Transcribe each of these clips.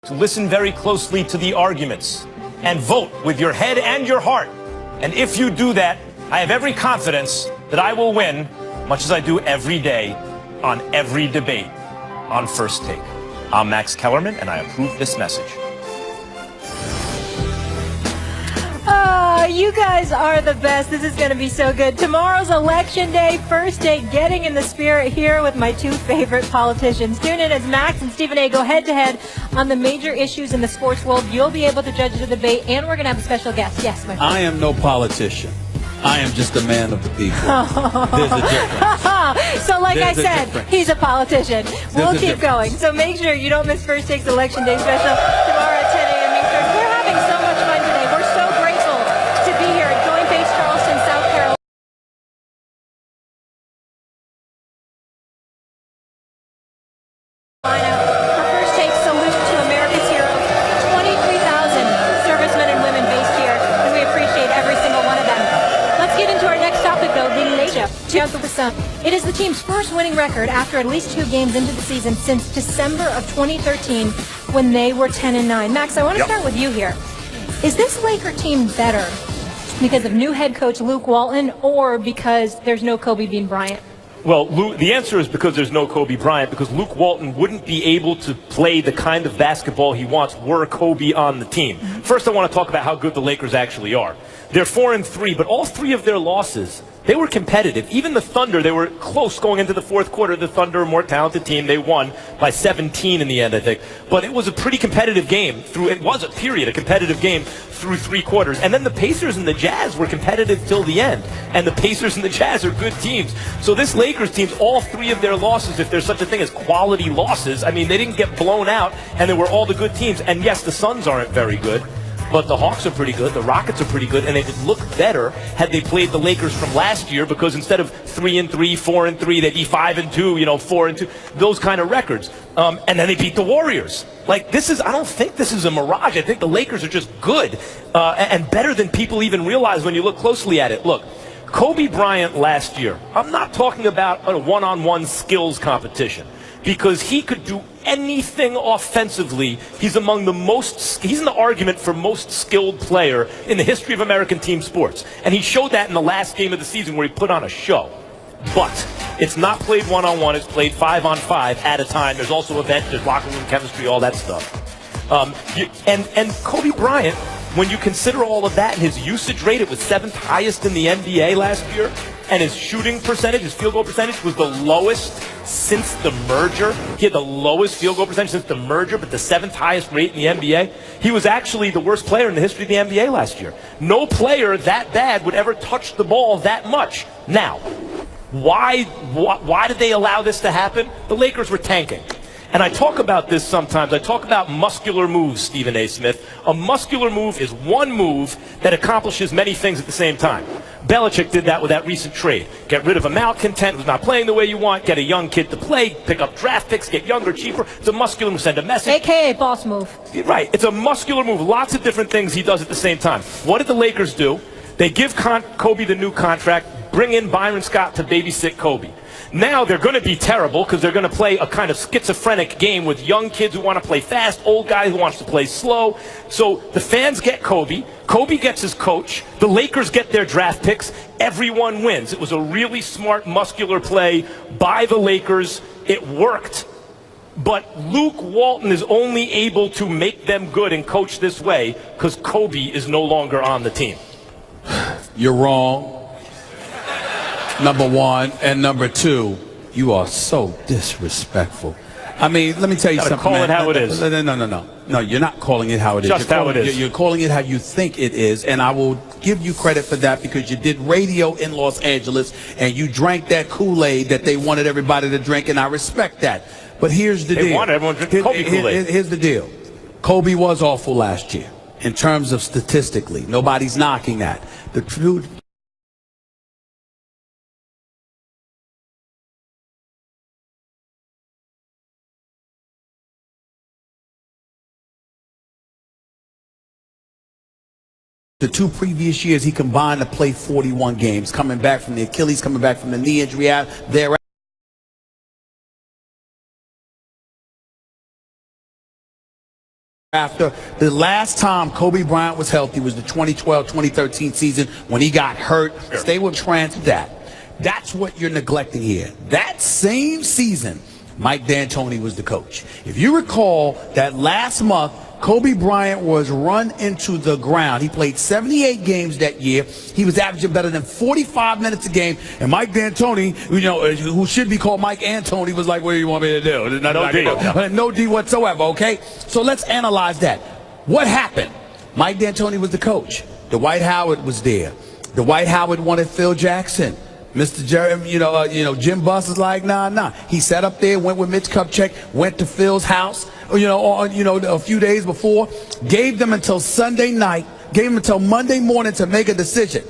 to listen very closely to the arguments and vote with your head and your heart. And if you do that, I have every confidence that I will win, much as I do every day on every debate on First Take. I'm Max Kellerman, and I approve this message. You guys are the best. This is going to be so good. Tomorrow's Election Day, First Take, getting in the spirit here with my two favorite politicians. Tune in as Max and Stephen A. go head-to-head on the major issues in the sports world. You'll be able to judge the debate, and we're going to have a special guest. Yes, my friend. I am no politician. I am just a man of the people. There's a difference. So like I said, he's a politician. We'll keep going. So make sure you don't miss First Take's Election Day special tomorrow at 10 a.m. Eastern. We're having so much fun today. We're so grateful to be here at Joint Base Charleston, South Carolina. For First Take, salute to America's heroes, 23,000 servicemen and women based here, and we appreciate every single one of them. Let's get into our next topic, though, the Lasia. It is the team's first winning record after at least 2 games into the season since December of 2013 when they were 10-9. Max, I want to start with you here. Is this Laker team better because of new head coach Luke Walton or because there's no Kobe Bryant? Well, the answer is because there's no Kobe Bryant, because Luke Walton wouldn't be able to play the kind of basketball he wants were Kobe on the team. First, I want to talk about how good the Lakers actually are. They're 4-3, but all 3 of their losses, they were competitive. Even the Thunder, they were close going into the fourth quarter. The Thunder, a more talented team, they won by 17 in the end, I think. But it was a pretty competitive game. It was a competitive game through 3 quarters. And then the Pacers and the Jazz were competitive till the end. And the Pacers and the Jazz are good teams. So this Lakers team, all 3 of their losses, if there's such a thing as quality losses, I mean, they didn't get blown out, and they were all the good teams. And yes, the Suns aren't very good, but the Hawks are pretty good, the Rockets are pretty good, and they would look better had they played the Lakers from last year, because instead of 3-3, 4-3, they'd be 5-2, 4-2, those kind of records. And then they beat the Warriors. Like, I don't think this is a mirage. I think the Lakers are just good and better than people even realize when you look closely at it. Look, Kobe Bryant last year, I'm not talking about a one-on-one skills competition, because he could do anything offensively. He's in the argument for most skilled player in the history of American team sports. And he showed that in the last game of the season where he put on a show. But it's not played one-on-one, it's played 5-on-5 at a time. There's also a bench, there's locker room chemistry, all that stuff. And Kobe Bryant, when you consider all of that, and his usage rate, it was 7th highest in the NBA last year, and his shooting percentage, his field goal percentage, was the lowest since the merger. He had the lowest field goal percentage since the merger, but the 7th highest rate in the NBA. He was actually the worst player in the history of the NBA last year. No player that bad would ever touch the ball that much. Now, why did they allow this to happen? The Lakers were tanking. And I talk about this sometimes. I talk about muscular moves, Stephen A. Smith. A muscular move is one move that accomplishes many things at the same time. Belichick did that with that recent trade. Get rid of a malcontent who's not playing the way you want, get a young kid to play, pick up draft picks, get younger, cheaper. It's a muscular move, send a message. AKA boss move. Right. It's a muscular move. Lots of different things he does at the same time. What did the Lakers do? They give Kobe the new contract, bring in Byron Scott to babysit Kobe. Now they're going to be terrible because they're going to play a kind of schizophrenic game with young kids who want to play fast, old guy who wants to play slow. So the fans get Kobe. Kobe gets his coach. The Lakers get their draft picks. Everyone wins. It was a really smart, muscular play by the Lakers. It worked. But Luke Walton is only able to make them good and coach this way because Kobe is no longer on the team. You're wrong. Number 1, and number 2, you are so disrespectful. I mean, let me tell you something, call it how it is. No, you're not calling it how it is. Just how it is. You're calling it how you think it is, and I will give you credit for that because you did radio in Los Angeles, and you drank that Kool-Aid that they wanted everybody to drink, and I respect that. But here's the deal. They wanted everyone to drink Kobe Kool-Aid. Here's the deal. Kobe was awful last year in terms of statistically. Nobody's knocking that. The truth. The 2 previous years, he combined to play 41 games, coming back from the Achilles, coming back from the knee injury out there. After the last time Kobe Bryant was healthy was the 2012-2013 season when he got hurt. Sure. Stay with that. That's what you're neglecting here. That same season, Mike D'Antoni was the coach. If you recall that last month, Kobe Bryant was run into the ground. He played 78 games that year. He was averaging better than 45 minutes a game. And Mike D'Antoni, who should be called Mike Antoni, was like, what do you want me to do? No D whatsoever, okay? So let's analyze that. What happened? Mike D'Antoni was the coach. Dwight Howard was there. Dwight Howard wanted Phil Jackson. Mr. Jeremy, Jim Buss is like, nah. He sat up there, went with Mitch Kupchak, went to Phil's house, a few days before, gave them until Sunday night, gave them until Monday morning to make a decision.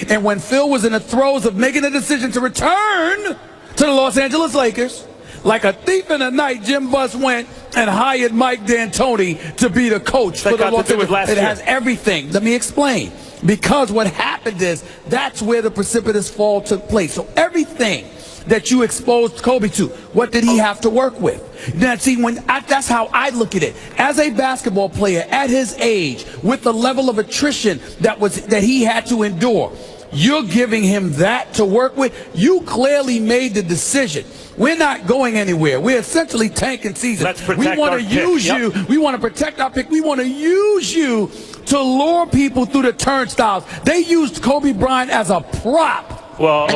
And when Phil was in the throes of making a decision to return to the Los Angeles Lakers, like a thief in the night, Jim Buss went and hired Mike D'Antoni to be the coach for the Los Angeles. It has everything. Let me explain. Because what happened is that's where the precipitous fall took place. So everything that you exposed Kobe to, what did he have to work with? Now, see, that's how I look at it. As a basketball player at his age, with the level of attrition that he had to endure, you're giving him that to work with. You clearly made the decision. We're not going anywhere. We're essentially tanking season. We want to use you. We want to protect our pick. We want to use you to lure people through the turnstiles. They used Kobe Bryant as a prop. Whoa.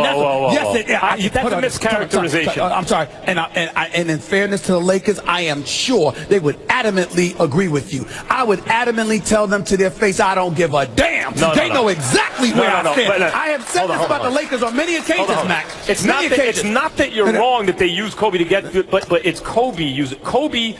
Yes, that's a mischaracterization. I'm sorry. And in fairness to the Lakers, I am sure they would adamantly agree with you. I would adamantly tell them to their face, I don't give a damn. They know exactly where I stand. I have said this about the Lakers on many occasions, Max. It's not that you're wrong that they use Kobe to get, but it's Kobe. Kobe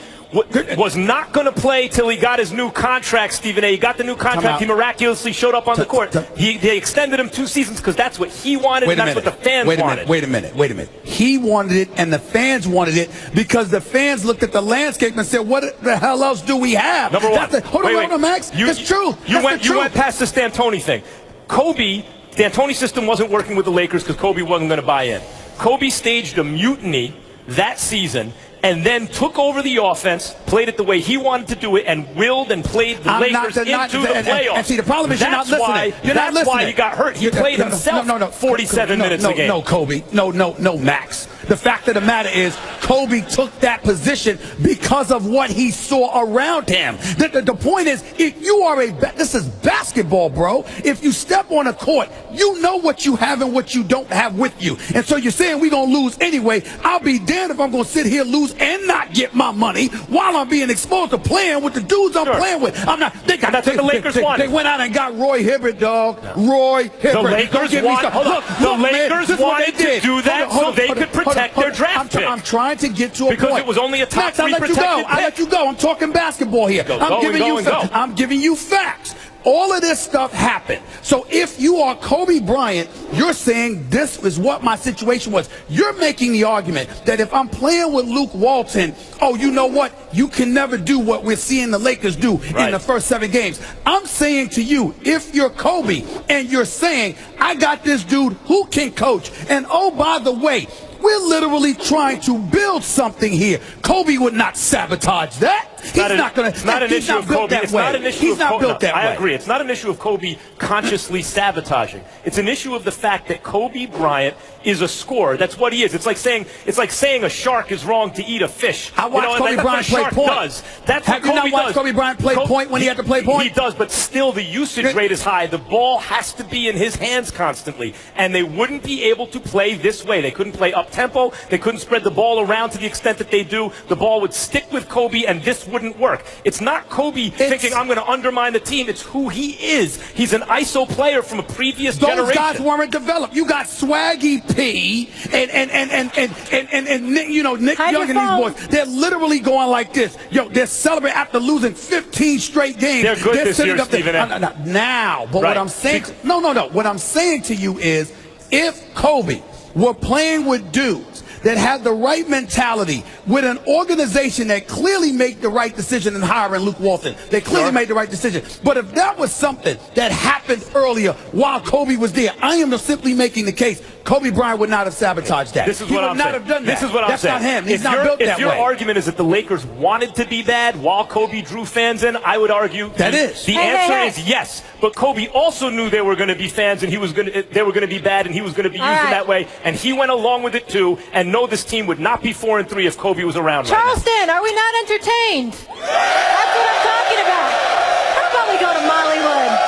was not going to play till he got his new contract, Stephen A. He got the new contract. He miraculously showed up on the court. They extended him 2 seasons because that's what he wanted and that's what the fans wanted. Wait a minute. He wanted it and the fans wanted it because the fans looked at the landscape and said, what the hell else do we have? Number one. Hold on, Max. It's true. You went past this D'Antoni thing. D'Antoni's system wasn't working with the Lakers because Kobe wasn't going to buy in. Kobe staged a mutiny that season and then took over the offense, played it the way he wanted to do it, and willed and played the Lakers into the playoffs. And see, the problem is you're not listening. That's why he got hurt. He played himself 47 minutes a game. No, Kobe. No, Max. The fact of the matter is Kobe took that position because of what he saw around him. The point is, if you are this is basketball, bro. If you step on a court, you know what you have and what you don't have with you. And so you're saying we're going to lose anyway. I'll be damned if I'm going to sit here, lose, and not get my money while I'm being exposed to playing with the dudes I'm playing with. I'm not. That's what the Lakers wanted. They went out and got Roy Hibbert, dog. Roy Hibbert. The Lakers wanted to do that so they could protect their draft pick. I'm trying to get to a point. Because it was only a top 3 protected pick. I'll let you go. I'm talking basketball here. I'm giving you facts. All of this stuff happened. So if you are Kobe Bryant, you're saying this is what my situation was. You're making the argument that if I'm playing with Luke Walton, oh, you know what? You can never do what we're seeing the Lakers do in the first 7 games. I'm saying to you, if you're Kobe and you're saying, I got this dude who can coach, and oh, by the way, we're literally trying to build something here. Kobe would not sabotage that. He's not going to. It's not an issue of Kobe. It's not an issue of Kobe. I agree. It's not an issue of Kobe consciously sabotaging. It's an issue of the fact that Kobe Bryant is a scorer. That's what he is. It's like saying a shark is wrong to eat a fish. I watched Kobe Bryant play point. That's what Kobe does. Have you not watched Kobe Bryant play point when he had to play point? He does, but still the usage rate is high. The ball has to be in his hands constantly, and they wouldn't be able to play this way. They couldn't play up tempo. They couldn't spread the ball around to the extent that they do. The ball would stick with Kobe, and this wouldn't work. It's not Kobe thinking I'm going to undermine the team. It's who he is. He's an ISO player from a previous generation. Those guys weren't developed. You got Swaggy P and Nick Young and these boys. They're literally going like this. They're celebrating after losing 15 straight games. They're good this year, Stephen. Now, but what I'm saying, what I'm saying to you is, if Kobe were playing with dudes that had the right mentality with an organization that clearly made the right decision in hiring Luke Walton. They clearly made the right decision. But if that was something that happened earlier while Kobe was there, I am simply making the case Kobe Bryant would not have sabotaged that. This is he what would I'm not saying. have done that. This is what I'm That's saying. not him. He's not built that way. If your argument is that the Lakers wanted to be bad while Kobe drew fans in, I would argue that is. The answer is yes. But Kobe also knew there were going to be fans and they were going to be bad and he was going to be used in that way. And he went along with it too. And no, this team would not be 4-3 if Kobe was around Charleston, right now. are we not entertained? That's what I'm talking about. How about we go to Mollywood?